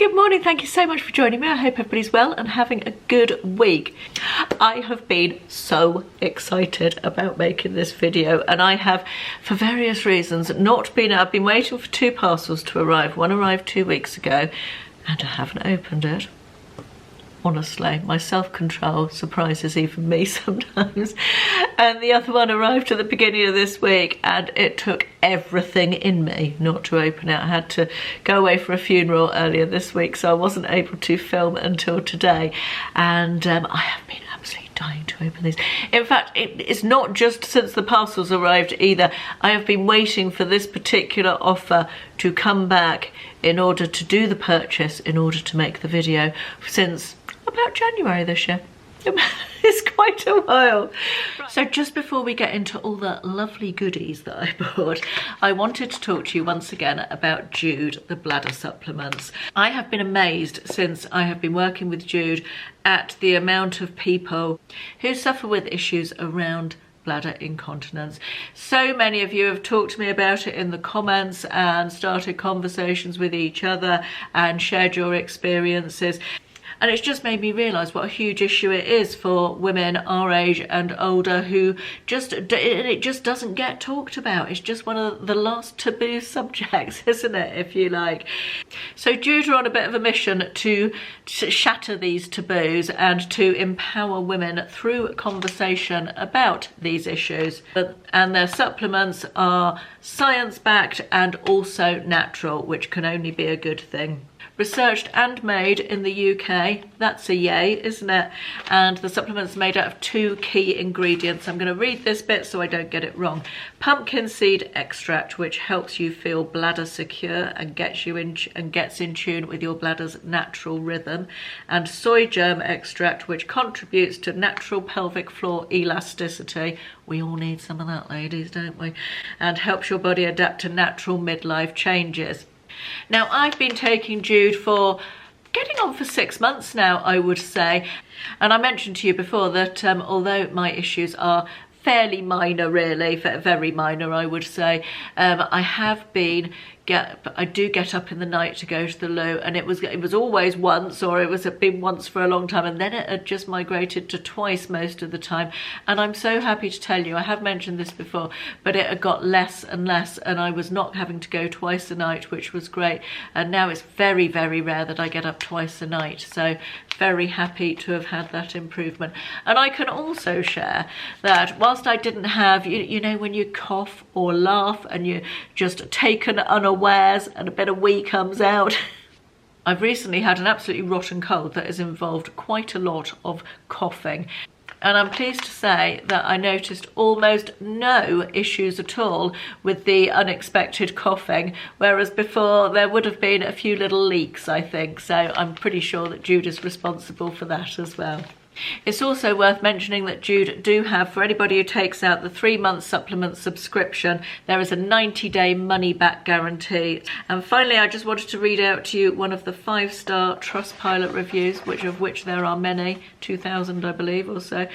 Good morning, thank you so much for joining me. I hope everybody's well and having a good week. I have been so excited about making this video, and I have, for various reasons, I've been waiting for 2 parcels to arrive. One arrived 2 weeks ago and I haven't opened it. Honestly, my self-control surprises even me sometimes. And the other one arrived at the beginning of this week, and it took everything in me not to open it. I had to go away for a funeral earlier this week, so I wasn't able to film until today. And I have been absolutely dying to open these. In fact, it's not just since the parcels arrived either. I have been waiting for this particular offer to come back in order to do the purchase, in order to make the video, since about January this year. It's quite a while. So just before we get into all the lovely goodies that I bought, I wanted to talk to you once again about Jude, the bladder supplements. I have been amazed since I have been working with Jude at the amount of people who suffer with issues around bladder incontinence. So many of you have talked to me about it in the comments and started conversations with each other and shared your experiences. And it's just made me realise what a huge issue it is for women our age and older who it just doesn't get talked about. It's just one of the last taboo subjects, isn't it, if you like. So Jude are on a bit of a mission to shatter these taboos and to empower women through conversation about these issues. And their supplements are science-backed and also natural, which can only be a good thing. Researched and made in the UK, that's a yay, isn't it? And the supplement's made out of 2 key ingredients. I'm going to read this bit so I don't get it wrong. Pumpkin seed extract, which helps you feel bladder secure and gets in tune with your bladder's natural rhythm. And soy germ extract, which contributes to natural pelvic floor elasticity. We all need some of that, ladies, don't we? And helps your body adapt to natural midlife changes. Now, I've been taking Jude for getting on for 6 months now, I would say. And I mentioned to you before that although my issues are fairly minor, really, very minor, I would say, I do get up in the night to go to the loo, and it was always once, or it had been once for a long time, and then it had just migrated to twice most of the time. And I'm so happy to tell you, I have mentioned this before, but it had got less and less, and I was not having to go twice a night, which was great. And now it's very, very rare that I get up twice a night, so very happy to have had that improvement. And I can also share that whilst I didn't have, you know, when you cough or laugh and you're just taken unawares and a bit of wee comes out. I've recently had an absolutely rotten cold that has involved quite a lot of coughing. And I'm pleased to say that I noticed almost no issues at all with the unexpected coughing, whereas before there would have been a few little leaks, I think. So I'm pretty sure that Jude is responsible for that as well. It's also worth mentioning that Jude do have, for anybody who takes out the 3-month supplement subscription, there is a 90-day money-back guarantee. And finally, I just wanted to read out to you one of the 5-star Trustpilot reviews, of which there are many, 2,000 I believe or so.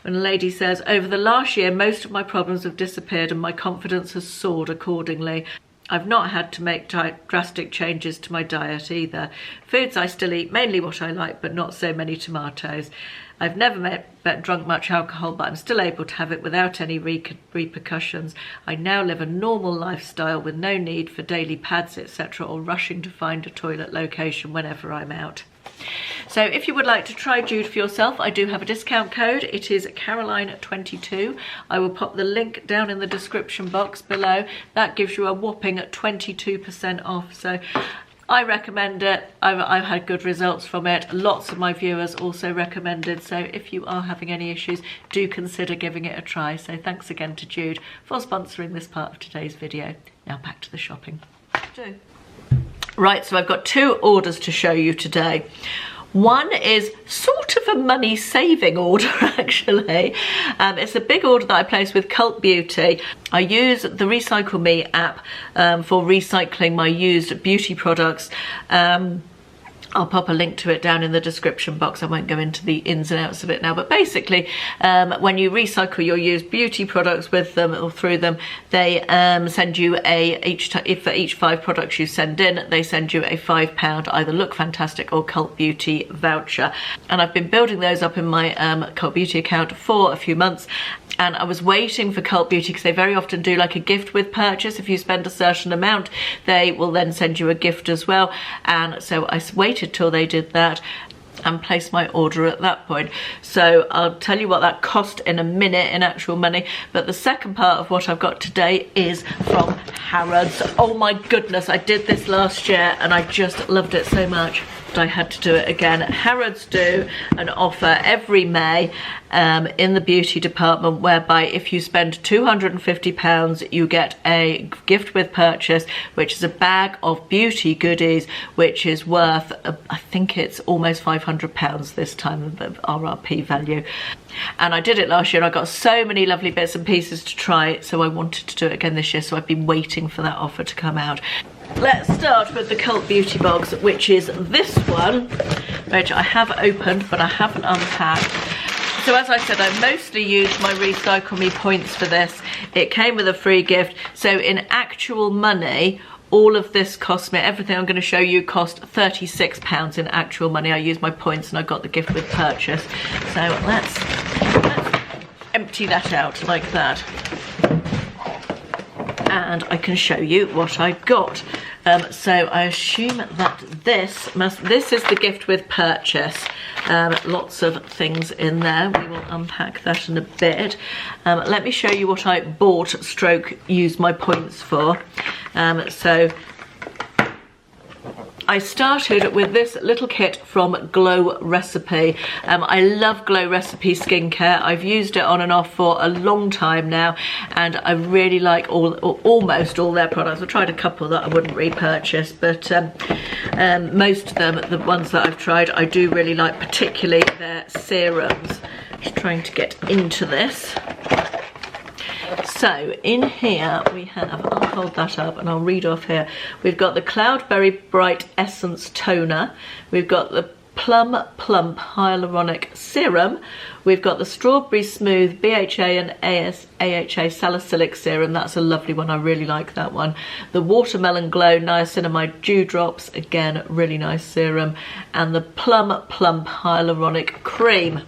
When a lady says, "Over the last year, most of my problems have disappeared and my confidence has soared accordingly. I've not had to make drastic changes to my diet either. Foods I still eat, mainly what I like, but not so many tomatoes. I've never drunk much alcohol, but I'm still able to have it without any repercussions. I now live a normal lifestyle with no need for daily pads, etc., or rushing to find a toilet location whenever I'm out." So if you would like to try Jude for yourself, I do have a discount code. It is Caroline22. I will pop the link down in the description box below. That gives you a whopping 22% off. So I recommend it. I've had good results from it. Lots of my viewers also recommended. So if you are having any issues, do consider giving it a try. So thanks again to Jude for sponsoring this part of today's video. Now back to the shopping. Right, so I've got 2 orders to show you today. One is sort of a money saving order, actually. It's a big order that I placed with Cult Beauty. I use the Recycle Me app for recycling my used beauty products. I'll pop a link to it down in the description box. I won't go into the ins and outs of it now, but basically when you recycle your used beauty products with them or through them, they send you for each 5 products you send in, they send you a £5 either Look Fantastic or Cult Beauty voucher. And I've been building those up in my Cult Beauty account for a few months, and I was waiting for Cult Beauty because they very often do like a gift with purchase. If you spend a certain amount, they will then send you a gift as well. And so I waited till they did that and placed my order at that point. So I'll tell you what that cost in a minute in actual money, but the second part of what I've got today is from Harrods. Oh my goodness, I did this last year and I just loved it so much. I had to do it again. Harrods do an offer every May in the beauty department whereby if you spend £250 you get a gift with purchase, which is a bag of beauty goodies which is worth I think it's almost £500 this time, the RRP value. And I did it last year and I got so many lovely bits and pieces to try, so I wanted to do it again this year, so I've been waiting for that offer to come out. Let's start with the Cult Beauty box, which is this one, which I have opened but I haven't unpacked. So as I said, I mostly used my Recycle Me points for this. It came with a free gift, so in actual money, all of this cost me, everything I'm going to show you cost £36 in actual money. I used my points and I got the gift with purchase. So let's empty that out like that. And I can show you what I got. So I assume that this is the gift with purchase. Lots of things in there. We will unpack that in a bit. Let me show you what I bought stroke used my points for. So I started with this little kit from Glow Recipe. I love Glow Recipe skincare. I've used it on and off for a long time now, and I really like almost all their products. I've tried a couple that I wouldn't repurchase, but most of them, the ones that I've tried, I do really like, particularly their serums. Just trying to get into this. So in here we have, I'll hold that up and I'll read off here. We've got the Cloudberry Bright Essence Toner. We've got the Plum Plump Hyaluronic Serum. We've got the Strawberry Smooth BHA and AHA Salicylic Serum. That's a lovely one. I really like that one. The Watermelon Glow Niacinamide Dew Drops. Again, really nice serum. And the Plum Plump Hyaluronic Cream.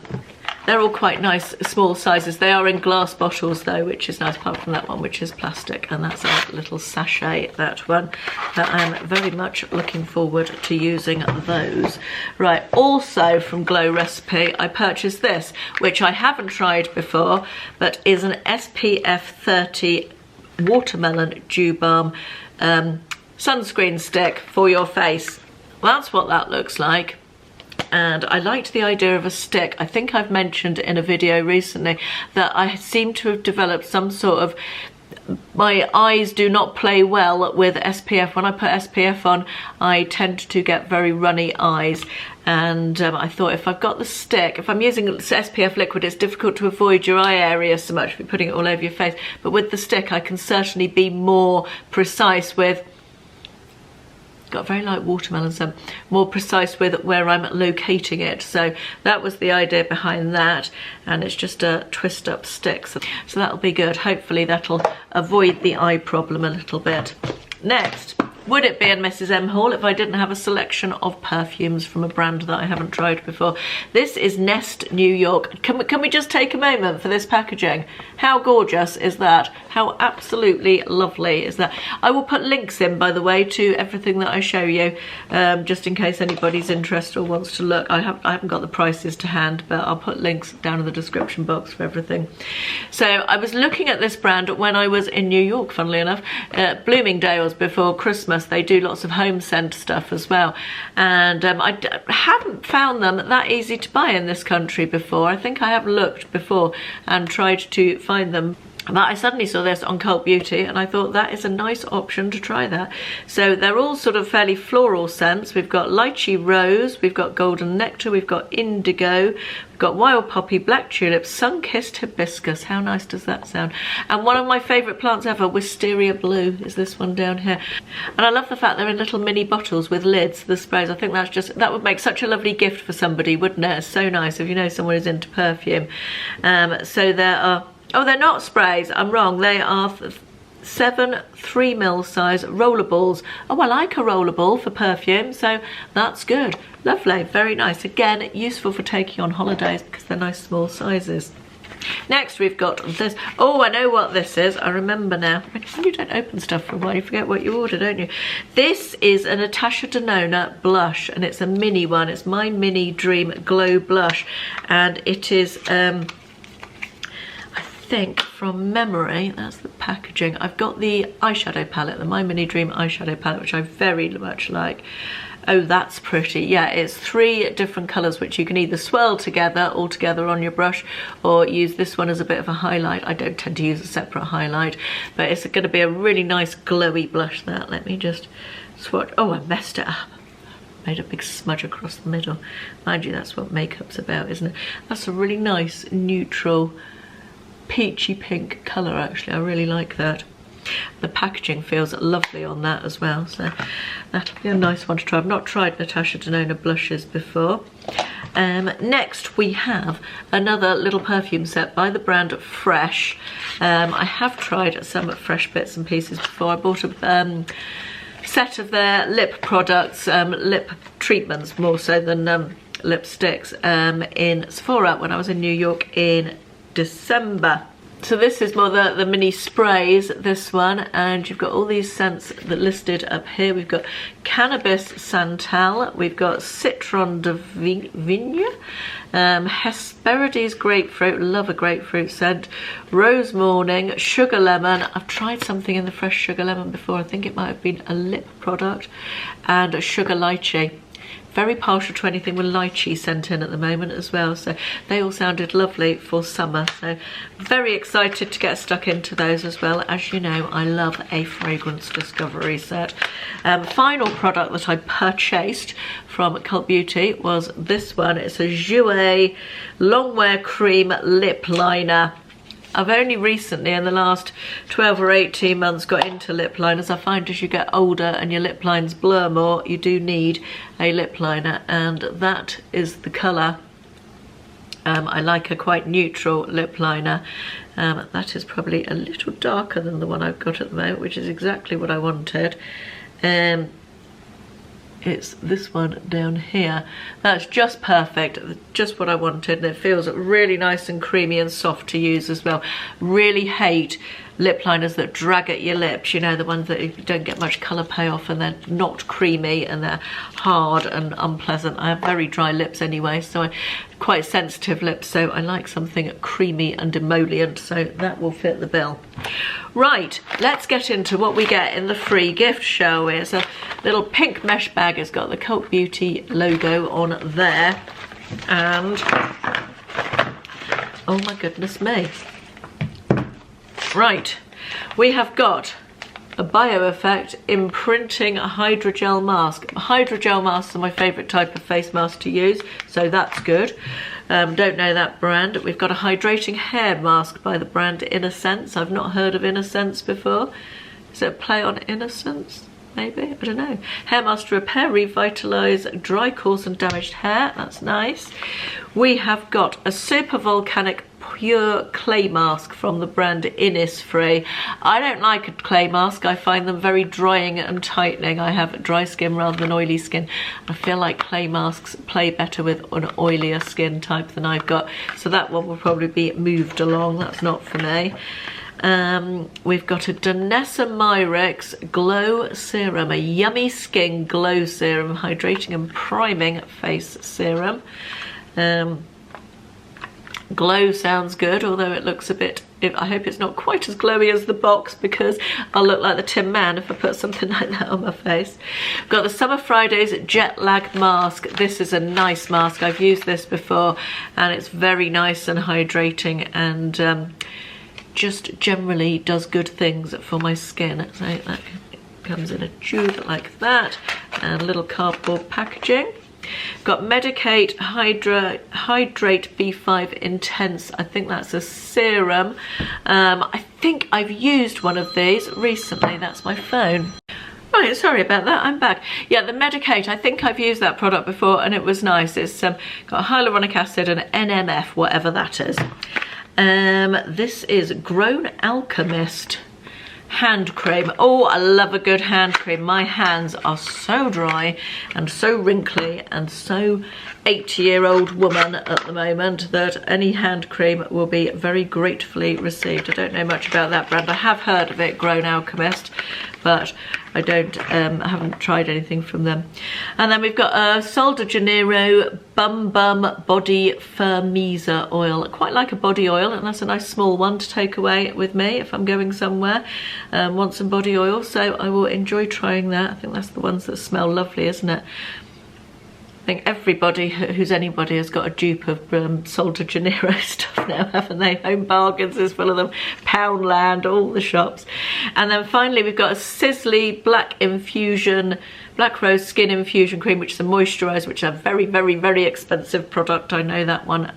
They're all quite nice small sizes. They are in glass bottles though, which is nice, apart from that one, which is plastic, and that's a little sachet, that one. But I'm very much looking forward to using those. Right, also from Glow Recipe, I purchased this, which I haven't tried before, but is an SPF 30 Watermelon Dew Balm sunscreen stick for your face. Well, that's what that looks like. And I liked the idea of a stick. I think I've mentioned in a video recently that I seem to have developed some sort of, my eyes do not play well with SPF. When I put SPF on, I tend to get very runny eyes. And I thought if I've got the stick, if I'm using SPF liquid, it's difficult to avoid your eye area so much if you're putting it all over your face. But with the stick, I can certainly be more precise with, got very light watermelon, so more precise with where I'm locating it. So that was the idea behind that, and it's just a twist up stick, so that'll be good. Hopefully that'll avoid the eye problem a little bit. Next, would it be in Mrs. M haul if I didn't have a selection of perfumes from a brand that I haven't tried before? This is Nest New York. Can we just take a moment for this packaging? How gorgeous is that? How absolutely lovely is that? I will put links in, by the way, to everything that I show you, just in case anybody's interested or wants to look. I haven't got the prices to hand, but I'll put links down in the description box for everything. So I was looking at this brand when I was in New York, funnily enough, Bloomingdale's before Christmas. They do lots of home scent stuff as well, and I haven't found them that easy to buy in this country before. I think I have looked before and tried to find them But I suddenly saw this on Cult Beauty and I thought that is a nice option to try that. So they're all sort of fairly floral scents. We've got lychee rose, we've got golden nectar, we've got indigo, we've got wild poppy, black tulip, sun-kissed hibiscus. How nice does that sound? And one of my favourite plants ever, wisteria blue, is this one down here. And I love the fact they're in little mini bottles with lids, the sprays. I think that would make such a lovely gift for somebody, wouldn't it? It's so nice if you know someone who's into perfume. So there are... Oh, they're not sprays. I'm wrong. They are 7 3mm size rollerballs. Oh, I like a rollerball for perfume, so that's good. Lovely, very nice. Again, useful for taking on holidays because they're nice small sizes. Next, we've got this. Oh, I know what this is. I remember now. When you don't open stuff for a while, you forget what you order, don't you? This is a Natasha Denona blush, and it's a mini one. It's my Mini Dream Glow Blush, and it is... I think from memory, that's the packaging. I've got the eyeshadow palette, the My Mini Dream eyeshadow palette, which I very much like. Oh, that's pretty. Yeah, it's 3 different colours which you can either swirl together all together on your brush or use this one as a bit of a highlight. I don't tend to use a separate highlight, but it's going to be a really nice glowy blush. That, let me just swatch. Oh, I messed it up. Made a big smudge across the middle. Mind you, that's what makeup's about, isn't it? That's a really nice neutral peachy pink colour, actually. I really like that. The packaging feels lovely on that as well, so that'll be a nice one to try. I've not tried Natasha Denona blushes before. Next we have another little perfume set by the brand Fresh. I have tried some Fresh bits and pieces before. I bought a set of their lip products, lip treatments more so than lipsticks, in Sephora when I was in New York in December. So this is more the mini sprays, this one, and you've got all these scents that listed up here. We've got Cannabis Santal, we've got Citron de Vigne, Hesperides Grapefruit, love a grapefruit scent, Rose Morning, Sugar Lemon. I've tried something in the Fresh Sugar Lemon before. I think it might have been a lip product, and Sugar Lychee. Very partial to anything with lychee scent in at the moment as well, so they all sounded lovely for summer. So very excited to get stuck into those as well. As you know, I love a fragrance discovery set. Final product that I purchased from Cult Beauty was this one. It's a Jouer Longwear Cream Lip Liner. I've only recently, in the last 12 or 18 months, got into lip liners. I find as you get older and your lip lines blur more, you do need a lip liner, and that is the colour. I like a quite neutral lip liner. That is probably a little darker than the one I've got at the moment, which is exactly what I wanted. It's this one down here. That's just perfect, just what I wanted, and it feels really nice and creamy and soft to use as well. Really hate lip liners that drag at your lips, you know, the ones that you don't get much colour payoff and they're not creamy and they're hard and unpleasant. I have very dry lips anyway, so I'm quite sensitive lips, so I like something creamy and emollient, so that will fit the bill. Right, let's get into what we get in the free gift, shall we? It's a little pink mesh bag. It's got the Cult Beauty logo on there, and oh my goodness me. Right, we have got a Bio Effect imprinting hydrogel mask. Hydrogel masks are my favourite type of face mask to use, so that's good. Don't know that brand. We've got a hydrating hair mask by the brand Innocence. I've not heard of Innocence before. Is it a play on innocence? Maybe, I don't know. Hair mask to repair, revitalise dry, coarse and damaged hair. That's nice. We have got a super volcanic pure clay mask from the brand Inisfree. I don't like a clay mask. I find them very drying and tightening. I have dry skin rather than oily skin. I feel like clay masks play better with an oilier skin type than I've got. So that one will probably be moved along. That's not for me. We've got a Danessa Myrix Glow Serum, a yummy skin glow serum, hydrating and priming face serum. Glow sounds good, although it looks a bit, I hope it's not quite as glowy as the box, because I'll look like the Tin Man if I put something like that on my face. We've got the Summer Fridays Jet Lag Mask. This is a nice mask. I've used this before and it's very nice and hydrating, and just generally does good things for my skin. So that comes in a tube like that, and a little cardboard packaging. Got Medicate Hydrate B5 Intense. I think that's a serum. I think I've used one of these recently. That's my phone. Right, sorry about that, I'm back. Yeah, the Medicate, I think I've used that product before and it was nice. It's got hyaluronic acid and NMF, whatever that is. This is Grown Alchemist hand cream. Oh, I love a good hand cream. My hands are so dry and so wrinkly and so 80-year-old woman at the moment that any hand cream will be very gratefully received. I don't know much about that brand. I have heard of it, Grown Alchemist, but I haven't tried anything from them. And then we've got Sol de Janeiro Bum Body Firmiza oil. I quite like a body oil, and that's a nice small one to take away with me if I'm going somewhere. Want some body oil, so I will enjoy trying that. I think that's the ones that smell lovely, isn't it? I think everybody who's anybody has got a dupe of Sol de Janeiro stuff now, haven't they? Home Bargains is full of them, Poundland, all the shops. And then finally we've got a Sizzly Black Rose Skin Infusion Cream, which is a moisturiser, which is a very, very, very expensive product. I know that one.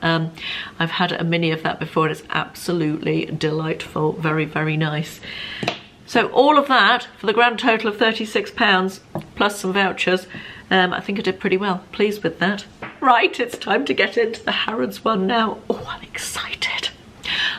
I've had a mini of that before and it's absolutely delightful. Very, very nice. So all of that for the grand total of £36 plus some vouchers. I think I did pretty well. Pleased with that. Right, it's time to get into the Harrods one now. Oh, I'm excited.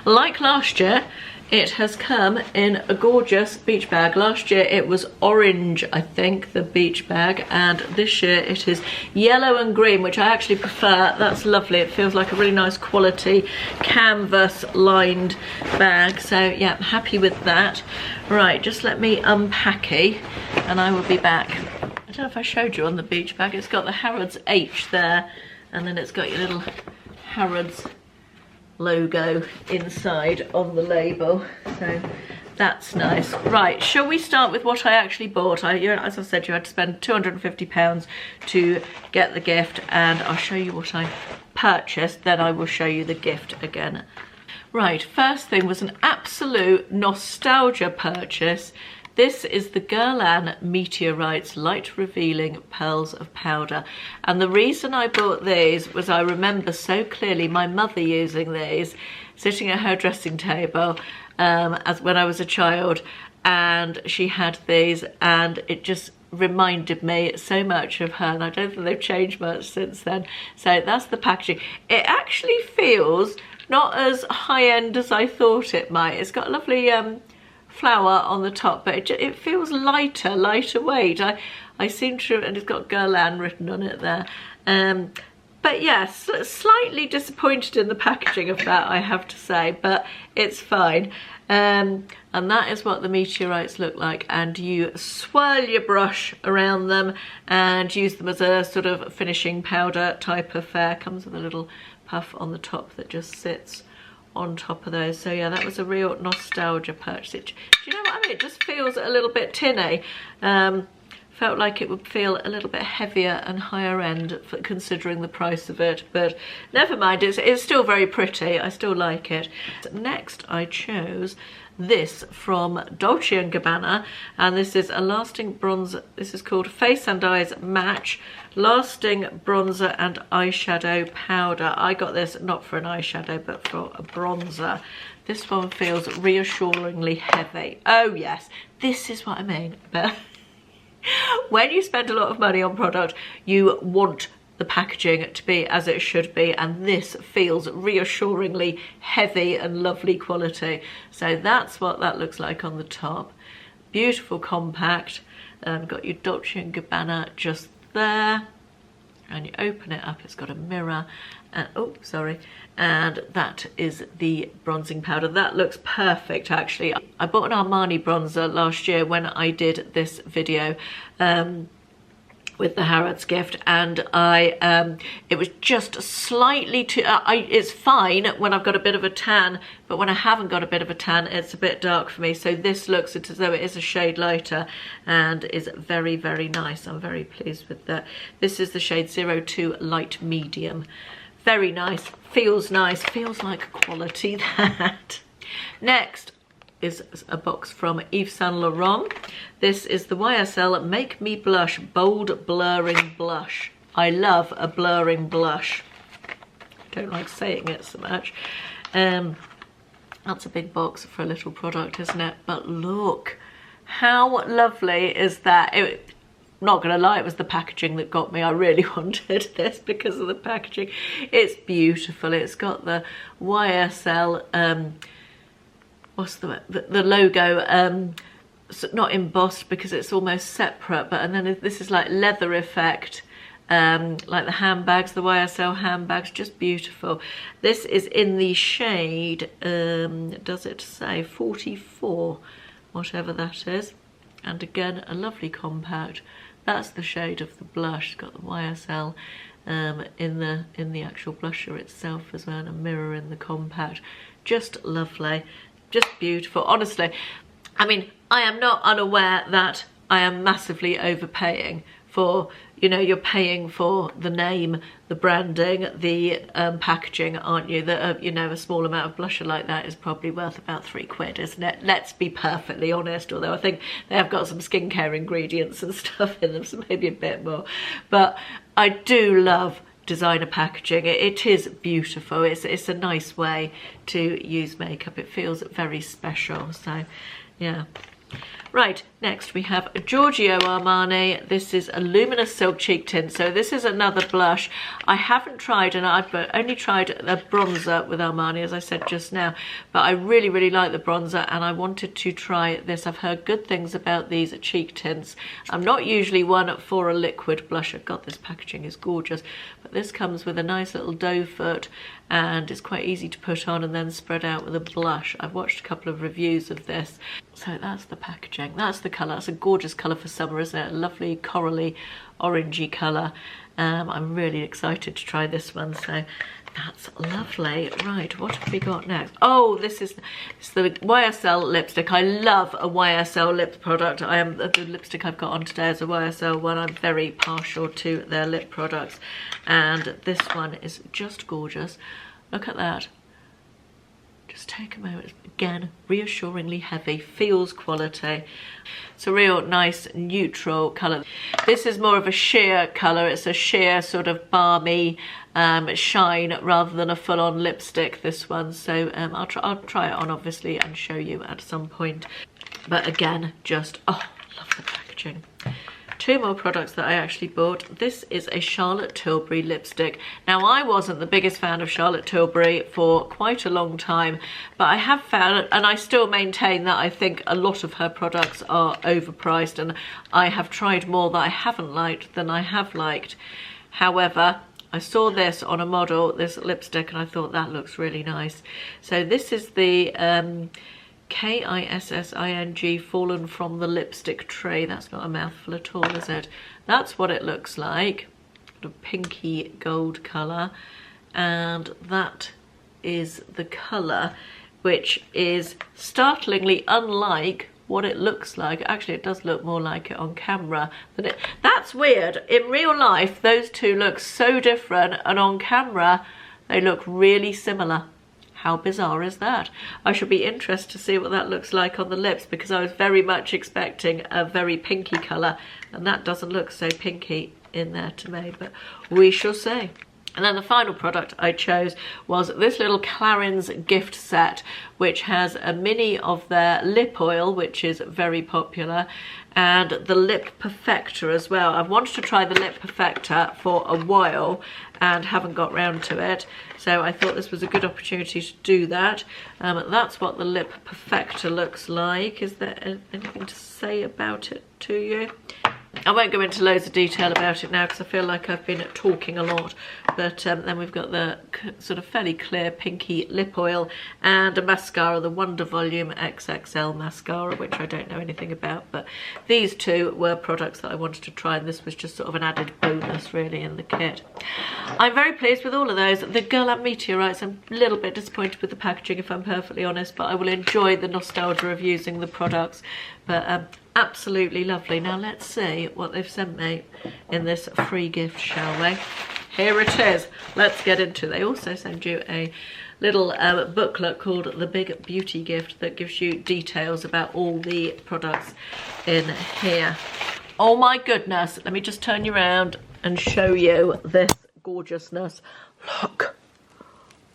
Like last year, it has come in a gorgeous beach bag. Last year it was orange, I think, the beach bag, and this year it is yellow and green, which I actually prefer. That's lovely. It feels like a really nice quality canvas lined bag. So yeah, I'm happy with that. Right, just let me unpack it and I will be back. I don't know if I showed you on the beach bag. It's got the Harrods H there, and then it's got your little Harrods logo inside on the label, so that's nice. Right, shall we start with what I actually bought? As I said, you had to spend £250 to get the gift, and I'll show you what I purchased, then I will show you the gift again. Right, first thing was an absolute nostalgia purchase. This is the Gerlan Meteorites Light Revealing Pearls of Powder. And the reason I bought these was I remember so clearly my mother using these, sitting at her dressing table as when I was a child, and she had these, and it just reminded me so much of her, and I don't think they've changed much since then. So that's the packaging. It actually feels not as high-end as I thought it might. It's got a lovely flower on the top, but it feels lighter weight. I seem to, and it's got Guerlain written on it there. But yes, slightly disappointed in the packaging of that, I have to say, but it's fine. And that is what the meteorites look like, and you swirl your brush around them and use them as a sort of finishing powder type affair. Comes with a little puff on the top that just sits on top of those. So yeah, that was a real nostalgia purchase. Do you know what I mean? It just feels a little bit tinny. Felt like it would feel a little bit heavier and higher end for considering the price of it, but never mind, it's still very pretty. I still like it. Next I chose this from Dolce & Gabbana, and this is a lasting bronzer. This is called Face and Eyes Match Lasting Bronzer and Eyeshadow Powder. I got this not for an eyeshadow but for a bronzer. This one feels reassuringly heavy. Oh yes, this is what I mean. But when you spend a lot of money on product, you want the packaging to be as it should be, and this feels reassuringly heavy and lovely quality. So that's what that looks like on the top. Beautiful compact. Got your Dolce & Gabbana just there, and you open it up, it's got a mirror, and oh sorry, and that is the bronzing powder. That looks perfect actually. I bought an Armani bronzer last year when I did this video with the Harrods gift, and it was just slightly too, it's fine when I've got a bit of a tan, but when I haven't got a bit of a tan, it's a bit dark for me. So this looks as though it is a shade lighter and is very, very nice. I'm very pleased with that. This is the shade 02 Light Medium. Very nice, feels like quality, that. Next is a box from Yves Saint Laurent. This is the YSL Make Me Blush Bold Blurring Blush. I love a blurring blush. I don't like saying it so much. That's a big box for a little product, isn't it? But look, how lovely is that? Not gonna lie, it was the packaging that got me. I really wanted this because of the packaging. It's beautiful. It's got the YSL, what's the logo, not embossed because it's almost separate, but and then this is like leather effect, like the handbags, the YSL handbags, just beautiful. This is in the shade, does it say 44, whatever that is, and again a lovely compact. That's the shade of the blush. It's got the YSL in the actual blusher itself as well, and a mirror in the compact. Just lovely, just beautiful. Honestly, I mean, I am not unaware that I am massively overpaying for, you know, you're paying for the name, the branding, the packaging, aren't you? That you know, a small amount of blusher like that is probably worth about £3, isn't it? Let's be perfectly honest, although I think they have got some skincare ingredients and stuff in them, so maybe a bit more. But I do love designer packaging. It is beautiful. It's a nice way to use makeup. It feels very special. So yeah. Right, next we have Giorgio Armani. This is a luminous silk cheek tint. So this is another blush. I haven't tried, and I've only tried a bronzer with Armani, as I said just now, but I really, really like the bronzer and I wanted to try this. I've heard good things about these cheek tints. I'm not usually one for a liquid blusher. God, this packaging is gorgeous, but this comes with a nice little doe foot and it's quite easy to put on and then spread out with a blush. I've watched a couple of reviews of this. So that's the packaging, that's the colour. It's a gorgeous colour for summer, isn't it? A lovely corally orangey colour. I'm really excited to try this one, so that's lovely. Right, what have we got next? Oh, this is the YSL lipstick. I love a YSL lip product. The lipstick I've got on today is a YSL one. I'm very partial to their lip products, and this one is just gorgeous. Look at that. Just take a moment. Again, reassuringly heavy, feels quality. It's a real nice neutral colour. This is more of a sheer colour. It's a sheer sort of balmy shine rather than a full-on lipstick, this one. So I'll try it on obviously and show you at some point. But again, just, oh, love the packaging. Two more products that I actually bought. This is a Charlotte Tilbury lipstick. Now, I wasn't the biggest fan of Charlotte Tilbury for quite a long time, but I have found, and I still maintain, that I think a lot of her products are overpriced, and I have tried more that I haven't liked than I have liked. However, I saw this on a model, this lipstick, and I thought that looks really nice. So this is the Kissing Fallen from the Lipstick Tray. That's not a mouthful at all, is it? That's what it looks like. A pinky gold colour, and that is the colour, which is startlingly unlike what it looks like. Actually, it does look more like it on camera than it. That's weird. In real life, those two look so different, and on camera, they look really similar. How bizarre is that? I should be interested to see what that looks like on the lips, because I was very much expecting a very pinky colour, and that doesn't look so pinky in there to me, but we shall see. And then the final product I chose was this little Clarins Gift Set, which has a mini of their lip oil, which is very popular, and the lip perfector as well. I've wanted to try the lip perfector for a while and haven't got round to it, so I thought this was a good opportunity to do that. That's what the lip perfector looks like. Is there anything to say about it to you? I won't go into loads of detail about it now because I feel like I've been talking a lot, but then we've got the sort of fairly clear pinky lip oil and a mascara, the Wonder Volume XXL mascara, which I don't know anything about, but these two were products that I wanted to try, and this was just sort of an added bonus really in the kit. I'm very pleased with all of those. The Gerlan Meteorites, I'm a little bit disappointed with the packaging if I'm perfectly honest, but I will enjoy the nostalgia of using the products. But absolutely lovely. Now let's see what they've sent me in this free gift, shall we? Here it is. Let's get into it. They also send you a little booklet called The Big Beauty Gift that gives you details about all the products in here. Oh my goodness, let me just turn you around and show you this gorgeousness.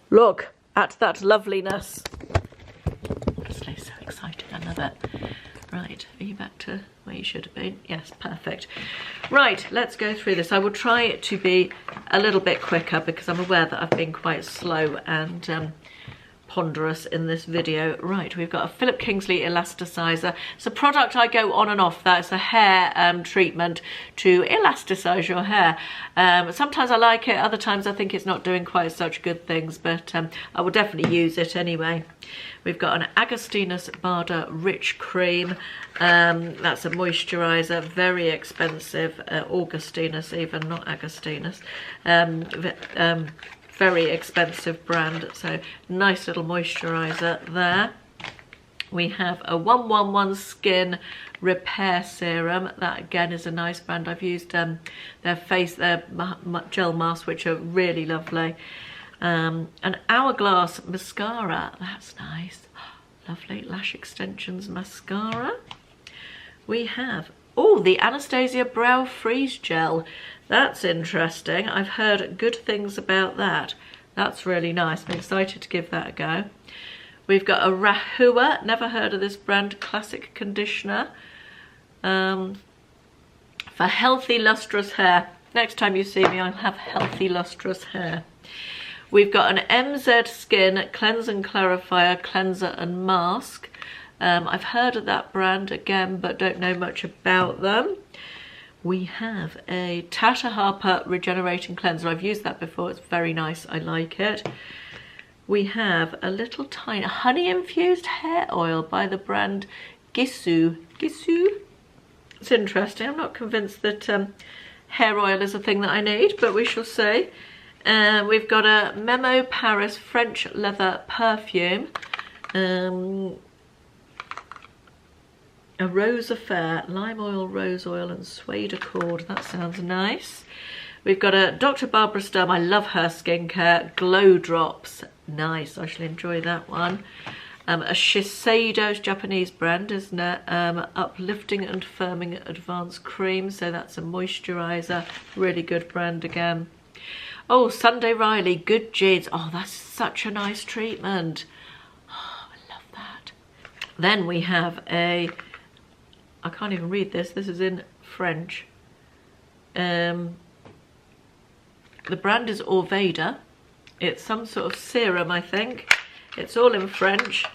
Look at that loveliness. Honestly, so excited, I love it. Right, are you back to where you should have been? Yes, perfect. Right, let's go through this. I will try it to be a little bit quicker because I'm aware that I've been quite slow and ponderous in this video. Right, we've got a Philip Kingsley Elasticizer. It's a product I go on and off. That's a hair treatment to elasticize your hair. Sometimes I like it, other times I think it's not doing quite such good things, but I will definitely use it anyway. We've got an Agostinus Bader Rich Cream. That's a moisturizer, very expensive. Augustinus even, not Agostinus. Very expensive brand, so nice little moisturizer there. We have a 111 Skin Repair Serum. That again is a nice brand. I've used their gel masks, which are really lovely. An Hourglass Mascara, that's nice. Lovely lash extensions mascara. We have, oh, the Anastasia Brow Freeze Gel. That's interesting. I've heard good things about that. That's really nice. I'm excited to give that a go. We've got a Rahua, never heard of this brand, classic conditioner for healthy lustrous hair. Next time you see me, I'll have healthy lustrous hair. We've got an MZ Skin Cleanse and Clarifier Cleanser and Mask. I've heard of that brand again, but don't know much about them. We have a Tata Harper Regenerating Cleanser. I've used that before. It's very nice. I like it. We have a little tiny honey-infused hair oil by the brand Gisou. Gisou? It's interesting. I'm not convinced that hair oil is a thing that I need, but we shall see. We've got a Memo Paris French Leather Perfume. A Rose Affair, lime oil, rose oil and suede accord. That sounds nice. We've got a Dr. Barbara Sturm, I love her skincare, Glow Drops. Nice, I shall enjoy that one. A Shiseido's Japanese brand, isn't it? Uplifting and Firming Advanced Cream. So that's a moisturizer, really good brand again. Oh, Sunday Riley, Good Jeans. Oh, that's such a nice treatment. Oh, I love that. Then we have a, I can't even read this. This is in French. The brand is Orveda. It's some sort of serum, I think. It's all in French.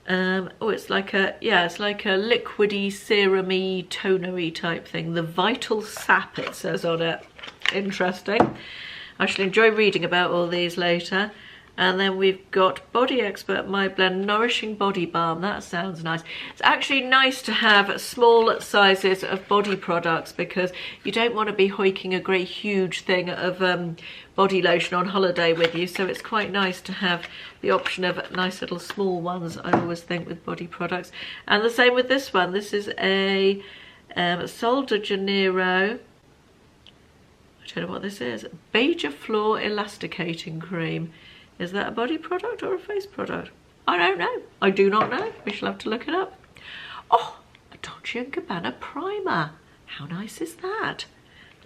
Oh, it's like a, yeah, it's like a liquidy, serum-y, toner-y type thing. The Vital Sap, it says on it. Interesting. I shall enjoy reading about all these later. And then we've got Body Expert My Blend Nourishing Body Balm. That sounds nice. It's actually nice to have small sizes of body products because you don't want to be hoiking a great huge thing of body lotion on holiday with you. So it's quite nice to have the option of nice little small ones, I always think, with body products. And the same with this one. This is a Sol de Janeiro. I don't know what this is. Beijo Floor Elasticating Cream. Is that a body product or a face product? I don't know. I do not know. We shall have to look it up. Oh, a Dolce & Gabbana primer. How nice is that?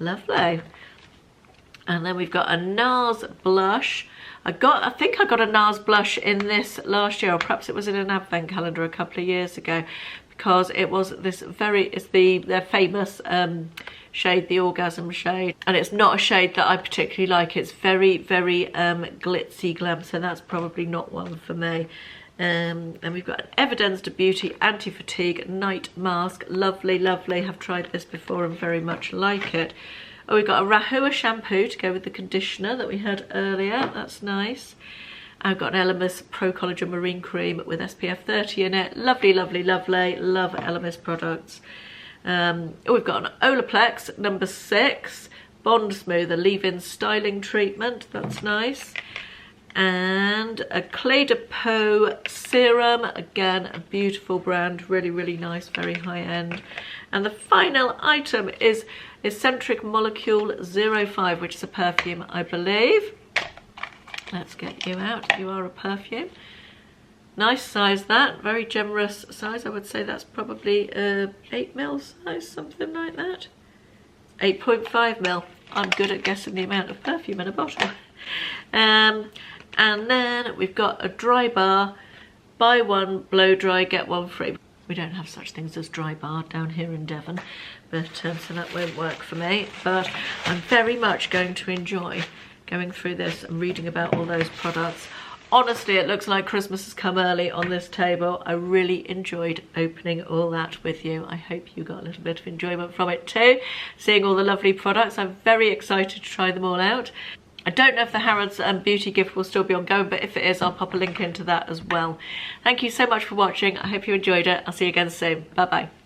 Lovely. And then we've got a Nars blush. I think I got a Nars blush in this last year, or perhaps it was in an advent calendar a couple of years ago, because it was this it's their famous shade, the Orgasm shade, and it's not a shade that I particularly like. It's very, very glitzy glam, so that's probably not one for me. And we've got an Evidence to Beauty Anti-Fatigue Night Mask. Lovely, lovely. Have tried this before and very much like it. Oh, we've got a Rahua shampoo to go with the conditioner that we had earlier. That's nice. I've got an Elemis Pro Collagen Marine Cream with SPF 30 in it. Lovely, lovely, lovely. Love Elemis products. We've got an Olaplex number 6 Bond Smoother Leave-In Styling Treatment. That's nice. And a Clé de Peau Serum. Again, a beautiful brand. Really, really nice. Very high end. And the final item is Esentric Molecule 05, which is a perfume, I believe. Let's get you out. You are a perfume. Nice size that, very generous size. I would say that's probably 8mm size, something like that. 8.5mm. I'm good at guessing the amount of perfume in a bottle. And then we've got a dry bar. Buy one, blow dry, get one free. We don't have such things as dry bar down here in Devon, but so that won't work for me. But I'm very much going to enjoy going through this and reading about all those products. Honestly, it looks like Christmas has come early on this table. I really enjoyed opening all that with you. I hope you got a little bit of enjoyment from it too, seeing all the lovely products. I'm very excited to try them all out. I don't know if the Harrods beauty gift will still be ongoing, but if it is, I'll pop a link into that as well. Thank you so much for watching. I hope you enjoyed it. I'll see you again soon. Bye bye.